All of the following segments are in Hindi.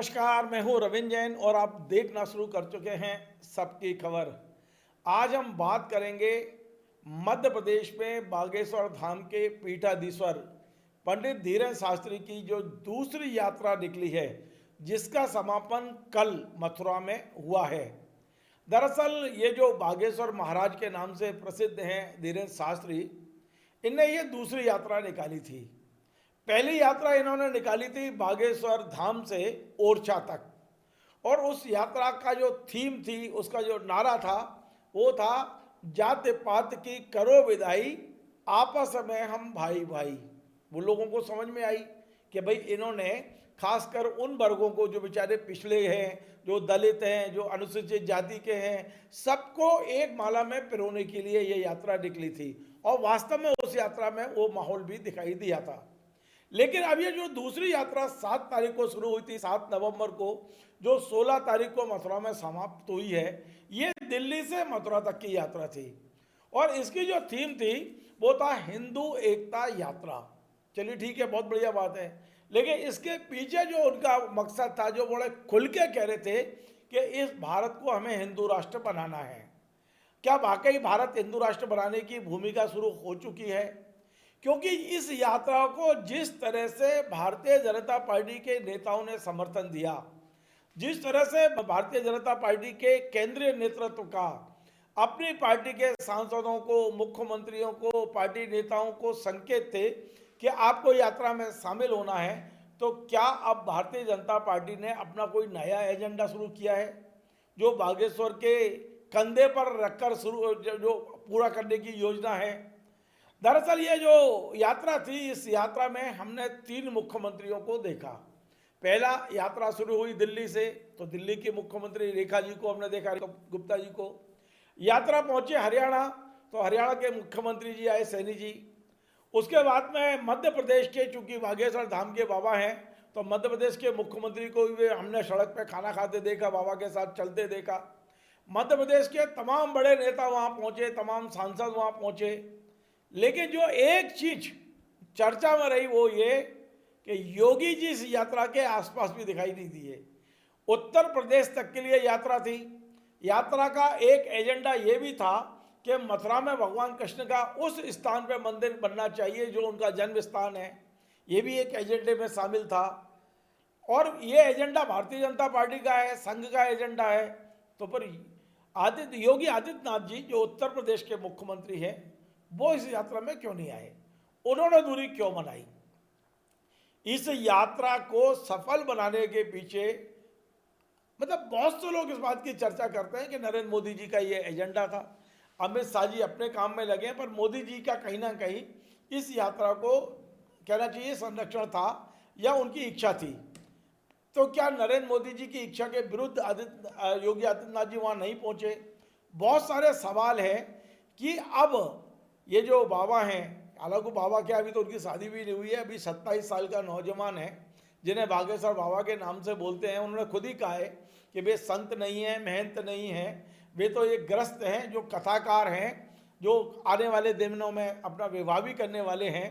नमस्कार, मैं हूं रविंद्र जैन और आप देखना शुरू कर चुके हैं सबकी खबर। आज हम बात करेंगे मध्य प्रदेश में बागेश्वर धाम के पीठाधीश्वर पंडित धीरेन्द्र शास्त्री की जो दूसरी यात्रा निकली है, जिसका समापन कल मथुरा में हुआ है। दरअसल ये जो बागेश्वर महाराज के नाम से प्रसिद्ध हैं धीरेन्द्र शास्त्री, इनने ये दूसरी यात्रा निकाली थी। पहली यात्रा इन्होंने निकाली थी बागेश्वर धाम से ओरछा तक, और उस यात्रा का जो थीम थी, उसका जो नारा था, वो था जात पात की करो विदाई, आपस में हम भाई भाई। वो लोगों को समझ में आई कि भाई इन्होंने खासकर उन वर्गों को जो बेचारे पिछड़े हैं, जो दलित हैं, जो अनुसूचित जाति के हैं, सबको एक माला में पिरोने के लिए ये यात्रा निकली थी। और वास्तव में उस यात्रा में वो माहौल भी दिखाई दिया था। लेकिन अब ये जो दूसरी यात्रा 7 तारीख को शुरू हुई थी, 7 नवंबर को, जो 16 तारीख को मथुरा में समाप्त हुई है, ये दिल्ली से मथुरा तक की यात्रा थी। और इसकी जो थीम थी वो था हिंदू एकता यात्रा। चलिए ठीक है, बहुत बढ़िया बात है। लेकिन इसके पीछे जो उनका मकसद था, जो बड़े खुल के कह रहे थे कि इस भारत को हमें हिंदू राष्ट्र बनाना है। क्या वाकई भारत हिंदू राष्ट्र बनाने की भूमिका शुरू हो चुकी है? क्योंकि इस यात्रा को जिस तरह से भारतीय जनता पार्टी के नेताओं ने समर्थन दिया, जिस तरह से भारतीय जनता पार्टी के केंद्रीय नेतृत्व का अपनी पार्टी के सांसदों को, मुख्यमंत्रियों को, पार्टी नेताओं को संकेत थे कि आपको यात्रा में शामिल होना है, तो क्या अब भारतीय जनता पार्टी ने अपना कोई नया एजेंडा शुरू किया है जो बागेश्वर के कंधे पर रखकर शुरू जो पूरा करने की योजना है? दरअसल ये जो यात्रा थी, इस यात्रा में हमने 3 मुख्यमंत्रियों को देखा। पहला यात्रा शुरू हुई दिल्ली से, तो दिल्ली की मुख्यमंत्री रेखा जी को हमने देखा, गुप्ता जी को। यात्रा पहुंचे हरियाणा, तो हरियाणा के मुख्यमंत्री जी आए, सैनी जी। उसके बाद में मध्य प्रदेश के, चूंकि बागेश्वर धाम के बाबा हैं, तो मध्य प्रदेश के मुख्यमंत्री को भी हमने सड़क पर खाना खाते देखा, बाबा के साथ चलते देखा। मध्य प्रदेश के तमाम बड़े नेता वहाँ पहुँचे, तमाम सांसद वहाँ पहुँचे। लेकिन जो एक चीज चर्चा में रही वो ये कि योगी जी इस यात्रा के आसपास भी दिखाई नहीं दिए। उत्तर प्रदेश तक के लिए यात्रा थी। यात्रा का एक एजेंडा ये भी था कि मथुरा में भगवान कृष्ण का उस स्थान पर मंदिर बनना चाहिए जो उनका जन्म स्थान है। ये भी एक एजेंडे में शामिल था। और ये एजेंडा भारतीय जनता पार्टी का है, संघ का एजेंडा है। तो पर योगी आदित्यनाथ जी, जो उत्तर प्रदेश के मुख्यमंत्री हैं, वो इस यात्रा में क्यों नहीं आए? उन्होंने दूरी क्यों बनाई? इस यात्रा को सफल बनाने के पीछे मतलब बहुत से लोग इस बात की चर्चा करते हैं कि नरेंद्र मोदी जी का ये एजेंडा था। अमित शाह जी अपने काम में लगे हैं, पर मोदी जी का कहीं ना कहीं इस यात्रा को कहना चाहिए संरक्षण था या उनकी इच्छा थी। तो क्या नरेंद्र मोदी जी की इच्छा के विरुद्ध योगी आदित्यनाथ जी वहाँ नहीं पहुँचे? बहुत सारे सवाल हैं कि अब ये जो बाबा हैं, हालांकि बाबा क्या, अभी तो उनकी शादी भी नहीं हुई है, अभी 27 साल का नौजवान है जिन्हें बागेश्वर बाबा के नाम से बोलते हैं। उन्होंने खुद ही कहा है कि वे संत नहीं हैं, महंत नहीं हैं, वे तो एक ग्रस्त हैं, जो कथाकार हैं, जो आने वाले दिनों में अपना विवाह भी करने वाले हैं।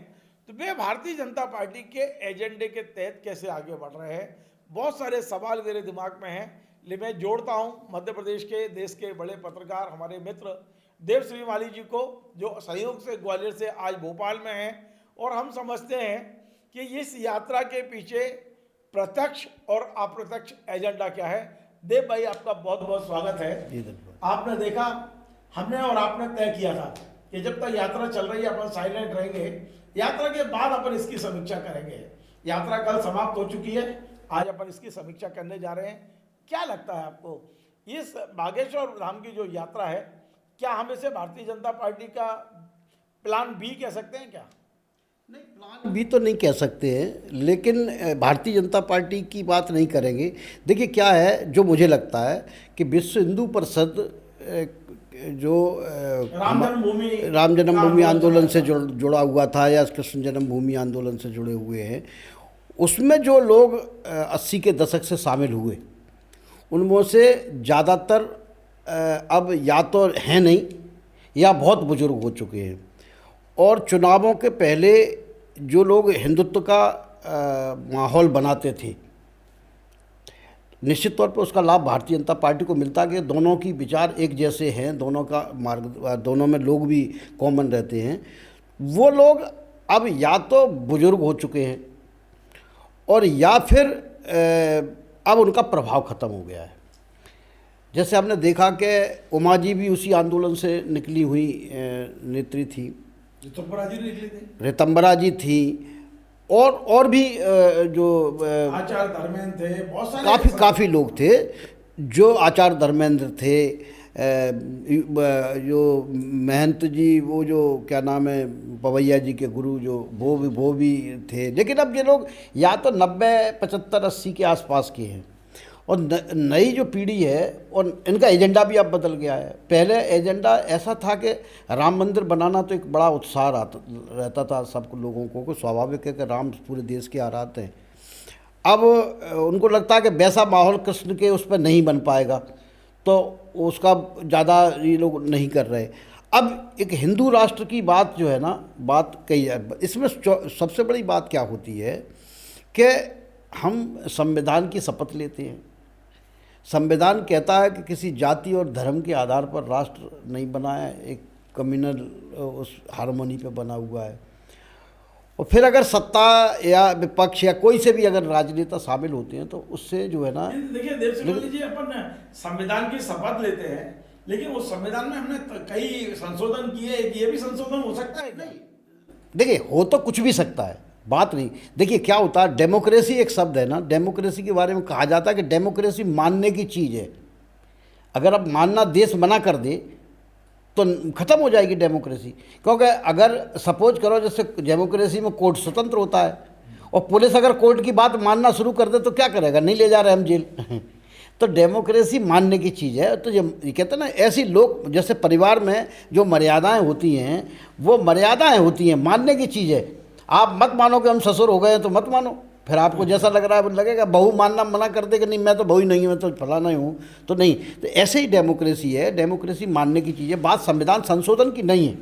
तो वे भारतीय जनता पार्टी के एजेंडे के तहत कैसे आगे बढ़ रहे हैं? बहुत सारे सवाल मेरे दिमाग में हैं। लेकिन मैं जोड़ता हूँ मध्य प्रदेश के, देश के बड़े पत्रकार हमारे मित्र देव श्रीमाली जी को, जो संयोग से ग्वालियर से आज भोपाल में हैं। और हम समझते हैं कि इस यात्रा के पीछे प्रत्यक्ष और अप्रत्यक्ष एजेंडा क्या है। देव भाई, आपका बहुत बहुत स्वागत है। आपने देखा, हमने और आपने तय किया था कि जब तक यात्रा चल रही है अपन साइलेंट रहेंगे, यात्रा के बाद अपन इसकी समीक्षा करेंगे। यात्रा कल समाप्त हो चुकी है, आज अपन इसकी समीक्षा करने जा रहे हैं। क्या लगता है आपको, इस बागेश्वर धाम की जो यात्रा है, क्या हम इसे भारतीय जनता पार्टी का प्लान बी कह सकते हैं? क्या नहीं, प्लान बी तो नहीं कह सकते हैं, लेकिन भारतीय जनता पार्टी की बात नहीं करेंगे। देखिए क्या है, जो मुझे लगता है कि विश्व हिंदू परिषद जो राम जन्मभूमि आंदोलन से जुड़ा हुआ था या कृष्ण जन्मभूमि आंदोलन से जुड़े हुए हैं, उसमें जो लोग 80 के दशक से शामिल हुए, उनमें से ज़्यादातर अब या तो हैं नहीं या बहुत बुजुर्ग हो चुके हैं। और चुनावों के पहले जो लोग हिंदुत्व का माहौल बनाते थे, निश्चित तौर पर उसका लाभ भारतीय जनता पार्टी को मिलता है कि दोनों की विचार एक जैसे हैं, दोनों का मार्ग, दोनों में लोग भी कॉमन रहते हैं। वो लोग अब या तो बुजुर्ग हो चुके हैं और या फिर अब उनका प्रभाव ख़त्म हो गया है। जैसे हमने देखा कि उमा जी भी उसी आंदोलन से निकली हुई नेत्री थी, रितंबरा जी थी, और भी जो आचार्य धर्मेंद्र थे, बहुत सारे काफ़ी लोग थे जो आचार्य धर्मेंद्र थे, जो महंत जी, वो जो क्या नाम है, पवैया जी के गुरु, जो वो भी थे। लेकिन अब ये लोग या तो 90, 75, 80 के आसपास के हैं और नई जो पीढ़ी है और इनका एजेंडा भी अब बदल गया है। पहले एजेंडा ऐसा था कि राम मंदिर बनाना तो एक बड़ा उत्साह रहता था सब लोगों को स्वाभाविक है कि राम पूरे देश के आराध्य हैं। अब उनको लगता है कि वैसा माहौल कृष्ण के उस पर नहीं बन पाएगा, तो उसका ज़्यादा ये लोग नहीं कर रहे। अब एक हिंदू राष्ट्र की बात जो है ना, बात कही है, इसमें सबसे बड़ी बात क्या होती है कि हम संविधान की शपथ लेते हैं। संविधान कहता है कि किसी जाति और धर्म के आधार पर राष्ट्र नहीं बना है, एक कम्युनल उस हार्मोनी पे बना हुआ है। और फिर अगर सत्ता या विपक्ष या कोई से भी अगर राजनेता शामिल होते हैं तो उससे जो है ना, देखिए देव सिंह जी, अपन संविधान की शपथ लेते हैं, लेकिन उस संविधान में हमने कई संशोधन किए, ये भी संशोधन हो सकता है? नहीं, देखिए हो तो कुछ भी सकता है, बात नहीं। देखिए क्या होता है, डेमोक्रेसी एक शब्द है ना, डेमोक्रेसी के बारे में कहा जाता है कि डेमोक्रेसी मानने की चीज़ है। अगर अब मानना देश मना कर दे तो ख़त्म हो जाएगी डेमोक्रेसी। क्योंकि अगर सपोज करो जैसे डेमोक्रेसी में कोर्ट स्वतंत्र होता है और पुलिस अगर कोर्ट की बात मानना शुरू कर दे तो क्या करेगा, नहीं ले जा रहे हम जेल तो डेमोक्रेसी मानने की चीज़ है। तो ये कहते हैं ना, ऐसी लोग जैसे परिवार में जो मर्यादाएं होती हैं वो मर्यादाएं होती हैं, मानने की चीज़ है। आप मत मानो कि हम ससुर हो गए हैं तो मत मानो, फिर आपको जैसा लग रहा है लगेगा। बहू मानना मना कर दे कि नहीं मैं तो बहू ही नहीं हूँ, मैं तो फलाना ही हूँ, तो नहीं। तो ऐसे ही डेमोक्रेसी है, डेमोक्रेसी मानने की चीज़ है। बात संविधान संशोधन की नहीं है।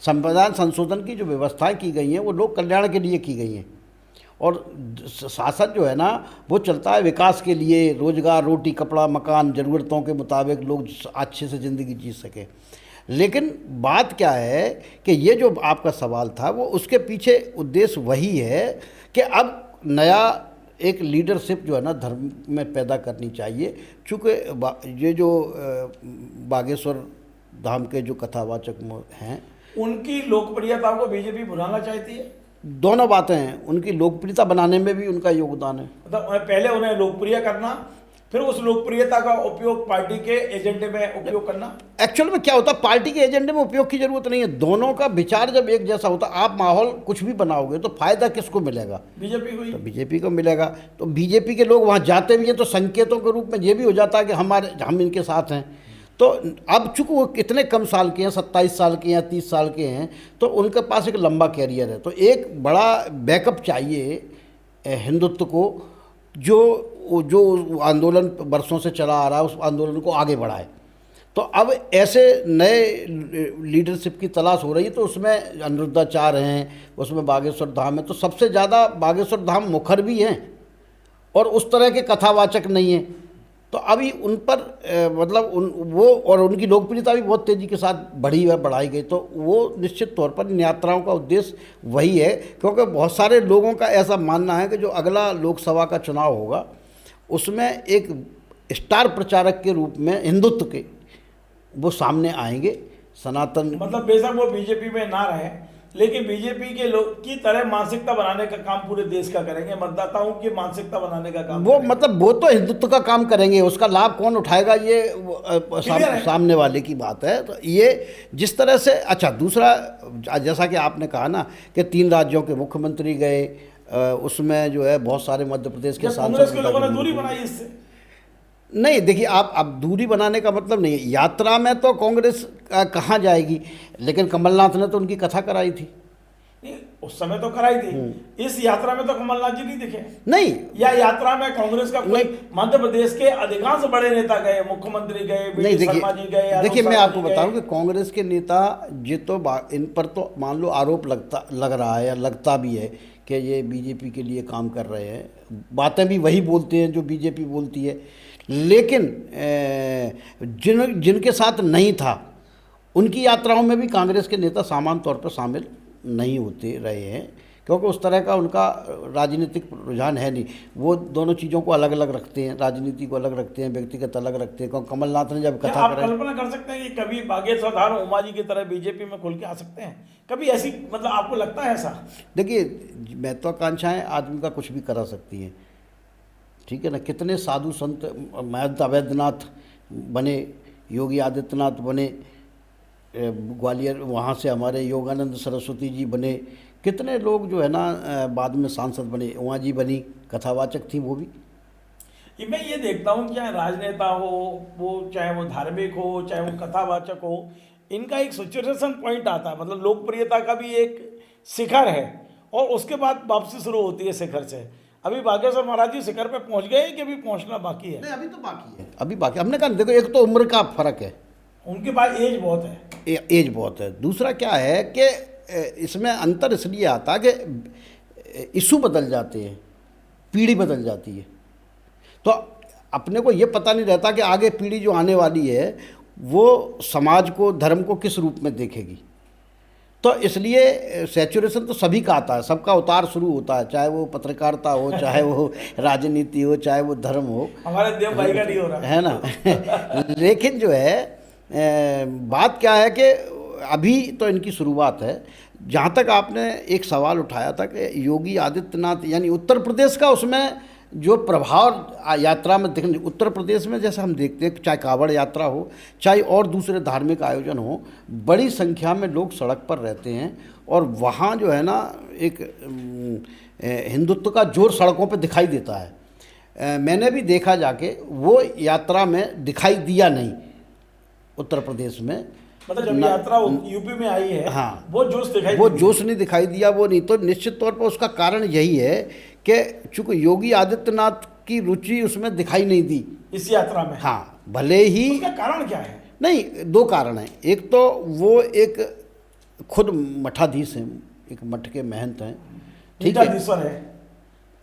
संविधान संशोधन की जो व्यवस्थाएं की गई हैं वो लोक कल्याण के लिए की गई हैं और शासन जो है ना वो चलता है विकास के लिए, रोजगार, रोटी, कपड़ा, मकान, ज़रूरतों के मुताबिक लोग अच्छे से ज़िंदगी जी सकें। लेकिन बात क्या है कि ये जो आपका सवाल था वो उसके पीछे उद्देश्य वही है कि अब नया एक लीडरशिप जो है ना धर्म में पैदा करनी चाहिए। चूँकि ये जो बागेश्वर धाम के जो कथावाचक हैं उनकी लोकप्रियता को बीजेपी भुलाना चाहती है। दोनों बातें हैं, उनकी लोकप्रियता बनाने में भी उनका योगदान है। मतलब पहले उन्हें लोकप्रिय करना, फिर उस लोकप्रियता का उपयोग पार्टी के एजेंडे में उपयोग करना। एक्चुअल में क्या होता है, पार्टी के एजेंडे में उपयोग की जरूरत नहीं है। दोनों का विचार जब एक जैसा होता, आप माहौल कुछ भी बनाओगे तो फायदा किसको मिलेगा, बीजेपी को ही। तो बीजेपी को मिलेगा। तो बीजेपी के लोग वहाँ जाते भी हैं तो संकेतों के रूप में ये भी हो जाता है कि हम इनके साथ हैं। तो अब चूँकि वो कितने कम साल के हैं, 27 साल के हैं, 30 साल के हैं, तो उनके पास एक लंबा कैरियर है। तो एक बड़ा बैकअप चाहिए हिंदुत्व को, जो आंदोलन वर्षों से चला आ रहा है उस आंदोलन को आगे बढ़ाए। तो अब ऐसे नए लीडरशिप की तलाश हो रही है। तो उसमें अनिरुद्धाचार्य हैं, उसमें बागेश्वर धाम है। तो सबसे ज़्यादा बागेश्वर धाम मुखर भी हैं और उस तरह के कथावाचक नहीं हैं। तो अभी उन पर मतलब वो और उनकी लोकप्रियता भी बहुत तेज़ी के साथ बढ़ाई गई। तो वो निश्चित तौर पर इन यात्राओं का उद्देश्य वही है, क्योंकि बहुत सारे लोगों का ऐसा मानना है कि जो अगला लोकसभा का चुनाव होगा उसमें एक स्टार प्रचारक के रूप में हिंदुत्व के वो सामने आएंगे। सनातन मतलब बेशक वो बीजेपी में ना रहे, लेकिन बीजेपी के लोग की तरह मानसिकता बनाने का काम पूरे देश का करेंगे, मतदाताओं की मानसिकता बनाने का काम वो मतलब वो तो हिंदुत्व का काम करेंगे, उसका लाभ कौन उठाएगा ये सामने वाले की बात है। तो ये जिस तरह से, अच्छा दूसरा जैसा कि आपने कहा ना कि 3 राज्यों के मुख्यमंत्री गए, उसमें जो है बहुत सारे मध्य प्रदेश के कांग्रेस के लोगों ने दूरी बनाई इससे। नहीं देखिए, आप अब दूरी बनाने का मतलब नहीं है। यात्रा में तो कांग्रेस कहाँ जाएगी, लेकिन कमलनाथ ने तो उनकी कथा कराई थी। उस समय तो कराई थी, इस यात्रा में तो कमलनाथ जी नहीं दिखे। नहीं, या यात्रा में कांग्रेस का कोई मध्य प्रदेश के अधिकांश बड़े नेता गए, मुख्यमंत्री गए, नहीं शर्मा जी गए। देखिए मैं आपको बताऊं कि कांग्रेस के नेता ये तो इन पर तो मान लो आरोप लग रहा है या लगता भी है कि ये बीजेपी के लिए काम कर रहे हैं, बातें भी वही बोलते हैं जो बीजेपी बोलती है, लेकिन जिनके साथ नहीं था उनकी यात्राओं में भी कांग्रेस के नेता सामान्य तौर पर शामिल नहीं होते रहे हैं, क्योंकि उस तरह का उनका राजनीतिक रुझान है नहीं। वो दोनों चीज़ों को अलग अलग रखते हैं, राजनीति को अलग रखते हैं, व्यक्तिगत अलग रखते हैं। क्योंकि कमलनाथ ने जब कथा आप कल्पना कर सकते हैं कि कभी बागेश्वर धाम उमा जी की तरह बीजेपी में खुल के आ सकते हैं? कभी ऐसी, मतलब आपको लगता है ऐसा? देखिए, महत्वाकांक्षाएं आदमी का कुछ भी करा सकती हैं, ठीक है ना। कितने साधु संत महंत अवैधनाथ बने, योगी आदित्यनाथ बने, ग्वालियर वहाँ से हमारे योगानंद सरस्वती जी बने, कितने लोग जो है ना बाद में सांसद बने, उमा जी बनी, कथावाचक थी वो भी। ये मैं ये देखता हूँ, चाहे राजनेता हो, वो चाहे वो धार्मिक हो, चाहे वो कथावाचक हो, इनका एक सिचुएशन पॉइंट आता है, मतलब लोकप्रियता का भी एक शिखर है और उसके बाद वापसी शुरू होती है शिखर से। अभी बागेश्वर महाराज जी शिखर पे पहुंच गए कि अभी पहुंचना बाकी है? नहीं, अभी तो बाकी है, अभी बाकी। हमने कहा देखो, एक तो उम्र का फर्क है, उनके पास एज बहुत है, एज बहुत है। दूसरा क्या है कि इसमें अंतर इसलिए आता है कि इशू बदल जाते हैं, पीढ़ी बदल जाती है, तो अपने को ये पता नहीं रहता कि आगे पीढ़ी जो आने वाली है वो समाज को, धर्म को किस रूप में देखेगी। तो इसलिए सैचुरेशन तो सभी का आता है, सबका उतार शुरू होता है, चाहे वो पत्रकारिता हो, चाहे वो राजनीति हो, चाहे वो धर्म हो। हमारे देव भाई का नहीं हो रहा है ना। लेकिन जो है बात क्या है कि अभी तो इनकी शुरुआत है। जहाँ तक आपने एक सवाल उठाया था कि योगी आदित्यनाथ यानी उत्तर प्रदेश का, उसमें जो प्रभाव यात्रा में दिखने, उत्तर प्रदेश में जैसे हम देखते हैं, चाहे कांवड़ यात्रा हो, चाहे और दूसरे धार्मिक आयोजन हो, बड़ी संख्या में लोग सड़क पर रहते हैं और वहाँ जो है ना एक हिंदुत्व का जोर सड़कों पर दिखाई देता है। मैंने भी देखा जाके, वो यात्रा में दिखाई दिया नहीं उत्तर प्रदेश में, मतलब जब यात्रा यूपी में आई है, हाँ, वो जोश दिखाई, वो जोश नहीं दिखाई दिया, वो नहीं। तो निश्चित तौर पर उसका कारण यही है कि चूंकि योगी आदित्यनाथ की रुचि उसमें दिखाई नहीं दी इस यात्रा में। हाँ, भले ही। उसका कारण क्या है? नहीं, दो कारण हैं। एक तो वो एक खुद मठाधीश हैं, एक मठ के महंत हैं, ठीक है,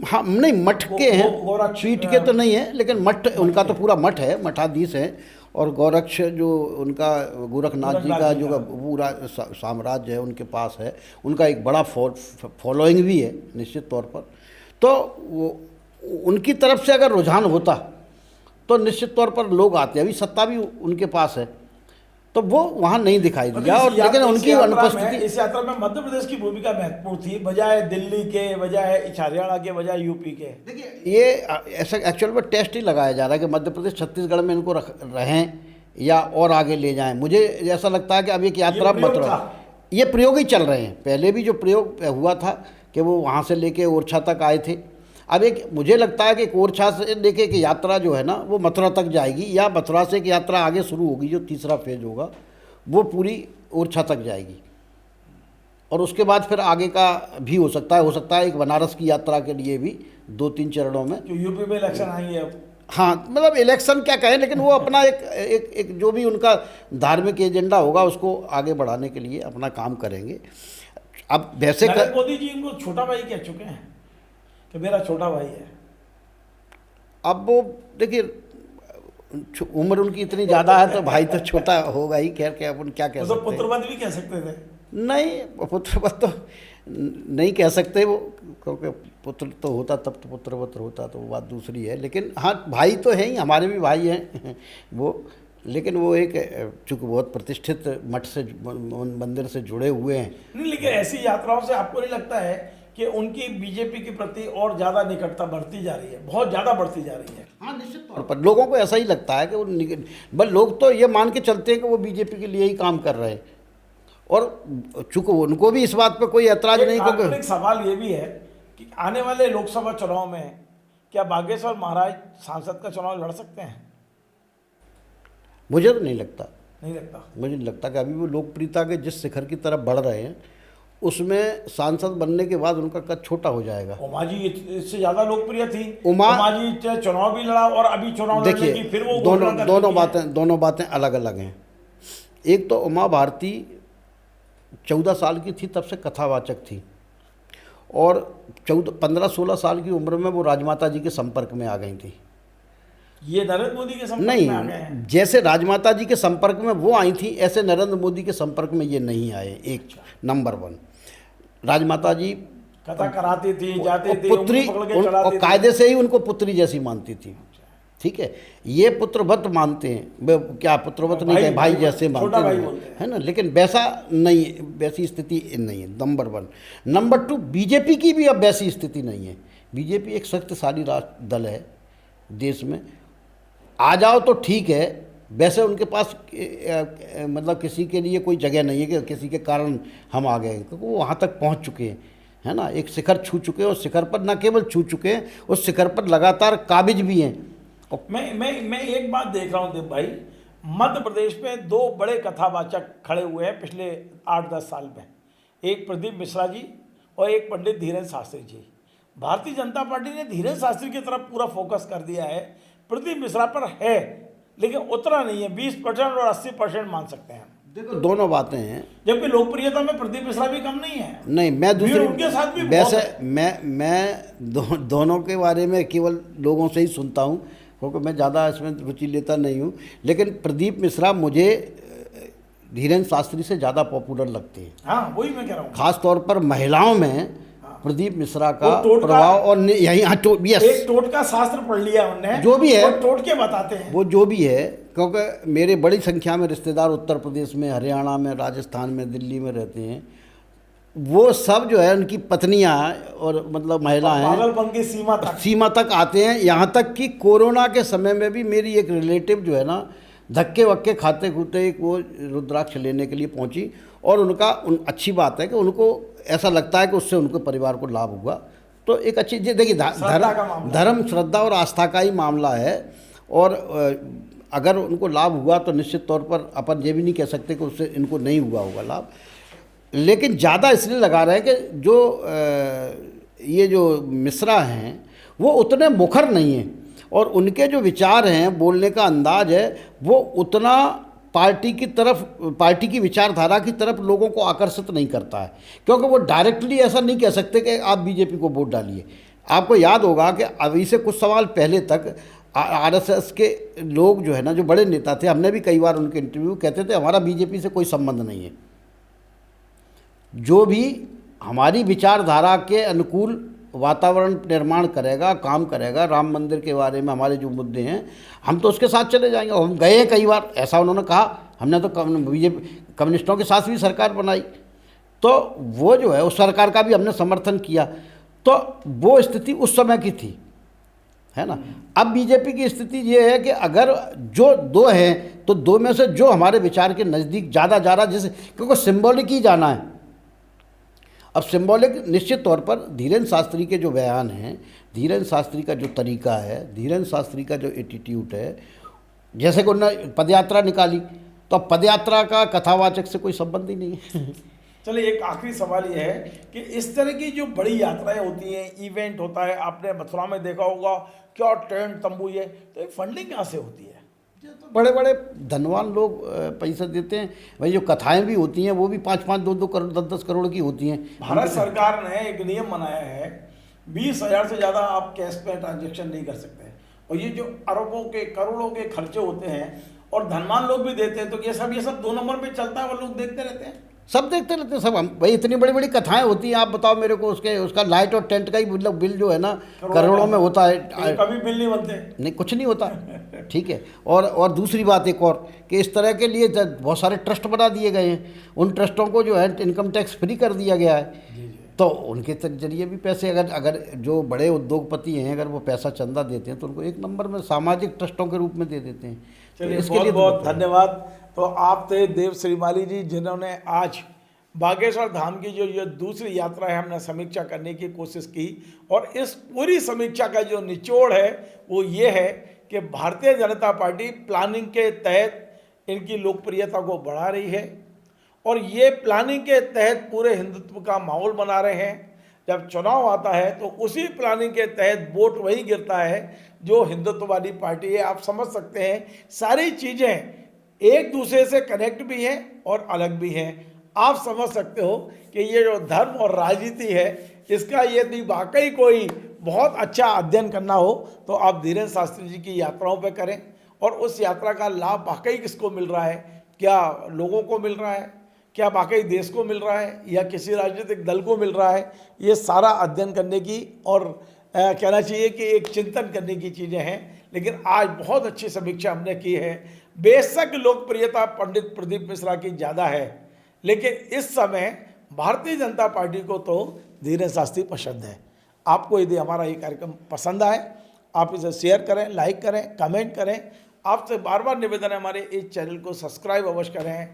हाँ, नहीं मठ के हैं, पीठ के तो नहीं है, लेकिन मठ उनका तो पूरा मठ है, मठाधीश हैं। और गोरक्ष जो उनका गोरखनाथ जी का जो पूरा साम्राज्य है उनके पास है, उनका एक बड़ा फॉलोइंग भी है निश्चित तौर पर। तो वो उनकी तरफ से अगर रुझान होता तो निश्चित तौर पर लोग आते। अभी सत्ता भी उनके पास है, तो वो वहाँ नहीं दिखाई दिया। और लेकिन उनकी अनुपस्थिति, इस यात्रा में मध्य प्रदेश की भूमिका महत्वपूर्ण थी, बजाय दिल्ली के, बजाय हरियाणा के, बजाय यूपी के। देखिए, ये ऐसा एक्चुअल में टेस्ट ही लगाया जा रहा है कि मध्य प्रदेश छत्तीसगढ़ में इनको रहें या और आगे ले जाएं। मुझे ऐसा लगता है कि अब एक यात्रा मथुरा, ये प्रयोग ही चल रहे हैं। पहले भी जो प्रयोग हुआ था कि वो वहाँ से लेके ओरछा तक आए थे, अब एक मुझे लगता है कि एक ओरछा से लेके एक यात्रा जो है ना वो मथुरा तक जाएगी, या मथुरा से एक यात्रा आगे शुरू होगी, जो तीसरा फेज होगा वो पूरी ओरछा तक जाएगी। और उसके बाद फिर आगे का भी हो सकता है एक बनारस की यात्रा के लिए भी 2-3 चरणों में। जो यूपी में इलेक्शन आएंगे अब, हाँ, मतलब इलेक्शन क्या कहें, लेकिन वो अपना एक जो भी उनका धार्मिक एजेंडा होगा उसको आगे बढ़ाने के लिए अपना काम करेंगे। अब वैसे नरेंद्र मोदी जी इनको छोटा भाई कह चुके हैं कि मेरा छोटा भाई है। अब वो देखिए, उम्र उनकी इतनी ज़्यादा है तो भाई तो छोटा होगा ही। खैर क्या अपन क्या कह सकते हैं, पुत्रवत भी कह सकते थे। नहीं, पुत्रवत तो नहीं कह सकते वो, क्योंकि पुत्र तो होता तब तो पुत्रवत होता, तो वो बात दूसरी है। लेकिन हाँ, भाई तो हैं ही, हमारे भी भाई हैं वो। लेकिन वो एक चूँकि बहुत प्रतिष्ठित मठ से, मंदिर से जुड़े हुए हैं। नहीं, लेकिन ऐसी यात्राओं से आपको नहीं लगता है कि उनकी बीजेपी के प्रति और ज़्यादा निकटता बढ़ती जा रही है, बहुत ज़्यादा बढ़ती जा रही है? हाँ, निश्चित तौर पर लोगों को ऐसा ही लगता है कि वो, बस लोग तो ये मान के चलते हैं कि वो बीजेपी के लिए ही काम कर रहे हैं। और चूँकि उनको भी इस बात पर कोई ऐतराज नहीं, क्योंकि एक सवाल ये भी है कि आने वाले लोकसभा चुनाव में क्या बागेश्वर महाराज सांसद का चुनाव लड़ सकते हैं? मुझे तो नहीं लगता। मुझे नहीं लगता कि अभी वो लोकप्रियता के जिस शिखर की तरफ बढ़ रहे हैं उसमें सांसद बनने के बाद उनका कद छोटा हो जाएगा। उमा जी इससे ज़्यादा लोकप्रिय थी। उमा जी चुनाव भी लड़ा और अभी चुनाव लड़ने की फिर वो दोनों बातें अलग अलग हैं। एक तो उमा भारती 14 साल की थी तब से कथावाचक थी, और 15-16 साल की उम्र में वो राजमाता जी के संपर्क में आ गई थी। ये नरेंद्र मोदी के संपर्क में आ गए हैं? नहीं, जैसे राजमाता जी के संपर्क में वो आई थी, ऐसे नरेंद्र मोदी के संपर्क में ये नहीं आए। एक नंबर 1, राजमाता जी कथा कराती थी, जाती थी, पुत्री, उंगली पकड़ के चलाती और थी। कायदे से ही उनको पुत्री जैसी मानती थी। ठीक है, ये पुत्रवत मानते हैं, क्या पुत्रवत नहीं, कहें भाई जैसे मानते छोटा भाई हैं, बोलते हैं। है ना, लेकिन वैसा नहीं, वैसी स्थिति नहीं है, नंबर 1। नंबर 2, बीजेपी की भी अब वैसी स्थिति नहीं है। बीजेपी एक शक्तिशाली दल है देश में, आ जाओ तो ठीक है, वैसे उनके पास मतलब किसी के लिए कोई जगह नहीं है कि किसी के कारण हम आ गए, क्योंकि वो वहाँ तक पहुँच चुके हैं, है ना, एक शिखर छू चुके हैं, और शिखर पर न केवल छू चुके हैं, उस शिखर पर लगातार काबिज भी हैं। मैं एक बात देख रहा हूँ देव भाई, मध्य प्रदेश में 2 बड़े कथावाचक खड़े हुए हैं पिछले 8-10 साल में, एक प्रदीप मिश्रा जी और एक पंडित धीरेन्द्र शास्त्री जी। भारतीय जनता पार्टी ने धीरेन्द्र शास्त्री की तरफ पूरा फोकस कर दिया है, प्रदीप मिश्रा पर है लेकिन उतना नहीं है, 20% और 80% मान सकते हैं। देखो, दोनों बातें हैं, जबकि लोकप्रियता में प्रदीप मिश्रा भी कम नहीं है। नहीं, मैं दूसरे उनके साथ भी वैसे बहुत है। मैं दोनों के बारे में केवल लोगों से ही सुनता हूँ, क्योंकि मैं ज़्यादा इसमें रुचि लेता नहीं हूँ, लेकिन प्रदीप मिश्रा मुझे धीरेन्द्र शास्त्री से ज़्यादा पॉपुलर लगते हैं। हाँ, वही मैं कह रहा हूँ। खास तौर पर महिलाओं में प्रदीप मिश्रा का वो टोटका- प्रभाव, और यही यस, एक टोटका शास्त्र पढ़ लिया उनने, जो भी है, और टोटके बताते हैं। वो जो भी है, क्योंकि मेरे बड़ी संख्या में रिश्तेदार उत्तर प्रदेश में, हरियाणा में, राजस्थान में, दिल्ली में रहते हैं, वो सब जो है उनकी पत्नियां और मतलब महिला हैं, पागलपन की सीमा तक आते हैं। यहाँ तक कि कोरोना के समय में भी मेरी एक रिलेटिव जो है ना, धक्के वक्के खाते खूते वो रुद्राक्ष लेने के लिए पहुंची, और अच्छी बात है कि उनको ऐसा लगता है कि उससे उनके परिवार को लाभ हुआ। तो एक अच्छी, देखिए, धर्म, श्रद्धा और आस्था का ही मामला है, और अगर उनको लाभ हुआ तो निश्चित तौर पर अपन ये भी नहीं कह सकते कि उससे इनको नहीं हुआ होगा लाभ, लेकिन ज़्यादा इसलिए लगा रहे हैं कि जो ये जो मिश्रा हैं वो उतने मुखर नहीं हैं, और उनके जो विचार हैं, बोलने का अंदाज है, वो उतना पार्टी की विचारधारा की तरफ लोगों को आकर्षित नहीं करता है, क्योंकि वो डायरेक्टली ऐसा नहीं कह सकते कि आप बीजेपी को वोट डालिए। आपको याद होगा कि अभी से कुछ साल पहले तक आरएसएस के लोग जो है ना, जो बड़े नेता थे, हमने भी कई बार उनके इंटरव्यू, कहते थे हमारा बीजेपी से कोई संबंध नहीं है, जो भी हमारी विचारधारा के अनुकूल वातावरण निर्माण करेगा, काम करेगा, राम मंदिर के बारे में हमारे जो मुद्दे हैं, हम तो उसके साथ चले जाएंगे। हम गए हैं कई बार, ऐसा उन्होंने कहा। हमने तो बीजेपी कम्युनिस्टों के साथ भी सरकार बनाई, तो वो जो है उस सरकार का भी हमने समर्थन किया। तो वो स्थिति उस समय की थी, है ना। अब बीजेपी की स्थिति ये है कि अगर जो 2 हैं तो 2 में से जो हमारे विचार के नज़दीक ज़्यादा जा रहा, जैसे, क्योंकि सिंबॉलिक ही जाना है। अब सिंबॉलिक निश्चित तौर पर धीरेन्द्र शास्त्री के जो बयान हैं, धीरेन्द्र शास्त्री का जो तरीका है, धीरेन्द्र शास्त्री का जो एटीट्यूड है, जैसे कि उन्होंने पदयात्रा निकाली, तो अब पदयात्रा का कथावाचक से कोई संबंध ही नहीं है। चलिए, एक आखिरी सवाल ये है कि इस तरह की जो बड़ी यात्राएं होती हैं, इवेंट होता है, आपने मथुरा में देखा होगा, क्या टेंट तंबू, ये तो एक फंडिंग कहाँ से होती है? तो बड़े बड़े धनवान लोग पैसा देते हैं भाई। जो कथाएं भी होती हैं वो भी 5-5, 2-2 करोड़, 10-10 करोड़ की होती हैं। भारत सरकार ने एक नियम बनाया है, 20,000 से ज़्यादा आप कैश में ट्रांजेक्शन नहीं कर सकते, और ये जो अरबों के, करोड़ों के खर्चे होते हैं, और धनवान लोग भी देते हैं, तो ये सब 2 नंबर पे चलता है, वो लोग देखते रहते हैं, सब देखते रहते हैं सब। हम भाई, इतनी बड़ी बड़ी कथाएं होती हैं, आप बताओ मेरे को, उसका लाइट और टेंट का ही मतलब बिल जो है ना, करोड़ों में होता है। कभी बिल नहीं बनते, नहीं, कुछ नहीं होता। ठीक है, और दूसरी बात एक और, कि इस तरह के लिए बहुत सारे ट्रस्ट बना दिए गए हैं, उन ट्रस्टों को जो है इनकम टैक्स फ्री कर दिया गया है, तो उनके जरिए भी पैसे, अगर जो बड़े उद्योगपति हैं, अगर वो पैसा चंदा देते हैं, तो उनको 1 नंबर में सामाजिक ट्रस्टों के रूप में दे देते हैं। चलिए, इसके लिए बहुत धन्यवाद। तो आप थे देव श्रीमाली जी, जिन्होंने आज बागेश्वर धाम की जो ये दूसरी यात्रा है, हमने समीक्षा करने की कोशिश की, और इस पूरी समीक्षा का जो निचोड़ है वो ये है कि भारतीय जनता पार्टी प्लानिंग के तहत इनकी लोकप्रियता को बढ़ा रही है, और ये प्लानिंग के तहत पूरे हिंदुत्व का माहौल बना रहे हैं। जब चुनाव आता है तो उसी प्लानिंग के तहत वोट वही गिरता है जो हिंदुत्ववादी पार्टी है। आप समझ सकते हैं, सारी चीज़ें एक दूसरे से कनेक्ट भी हैं और अलग भी हैं। आप समझ सकते हो कि ये जो धर्म और राजनीति है, इसका यदि वाकई कोई बहुत अच्छा अध्ययन करना हो तो आप धीरेन्द्र शास्त्री जी की यात्राओं पर करें, और उस यात्रा का लाभ वाकई किसको मिल रहा है, क्या लोगों को मिल रहा है, क्या वाकई देश को मिल रहा है, या किसी राजनीतिक दल को मिल रहा है, ये सारा अध्ययन करने की और कहना चाहिए कि एक चिंतन करने की चीज़ें हैं। लेकिन आज बहुत अच्छी समीक्षा हमने की है। बेशक लोकप्रियता पंडित प्रदीप मिश्रा की ज़्यादा है, लेकिन इस समय भारतीय जनता पार्टी को तो धीरेन्द्र शास्त्री पसंद है। आपको यदि हमारा ये कार्यक्रम पसंद आए, आप इसे शेयर करें, लाइक करें, कमेंट करें। आपसे बार बार निवेदन है हमारे इस चैनल को सब्सक्राइब अवश्य करें।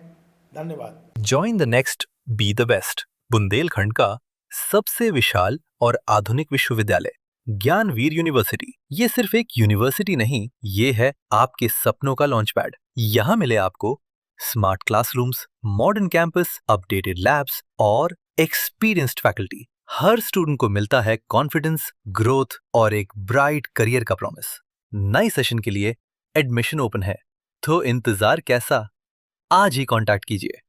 धन्यवाद। Join the next be the best Bundelkhand का सबसे विशाल और आधुनिक विश्वविद्यालय ज्ञानवीर यूनिवर्सिटी। ये सिर्फ एक यूनिवर्सिटी नहीं, ये है आपके सपनों का लॉन्च पैड। यहाँ मिले आपको smart classrooms, modern campus, updated labs और एक्सपीरियंस्ड फैकल्टी। हर स्टूडेंट को मिलता है कॉन्फिडेंस, ग्रोथ और एक ब्राइट करियर का प्रॉमिस। नए सेशन के लिए एडमिशन ओपन है, तो इंतजार कैसा? आज ही कांटेक्ट कीजिए।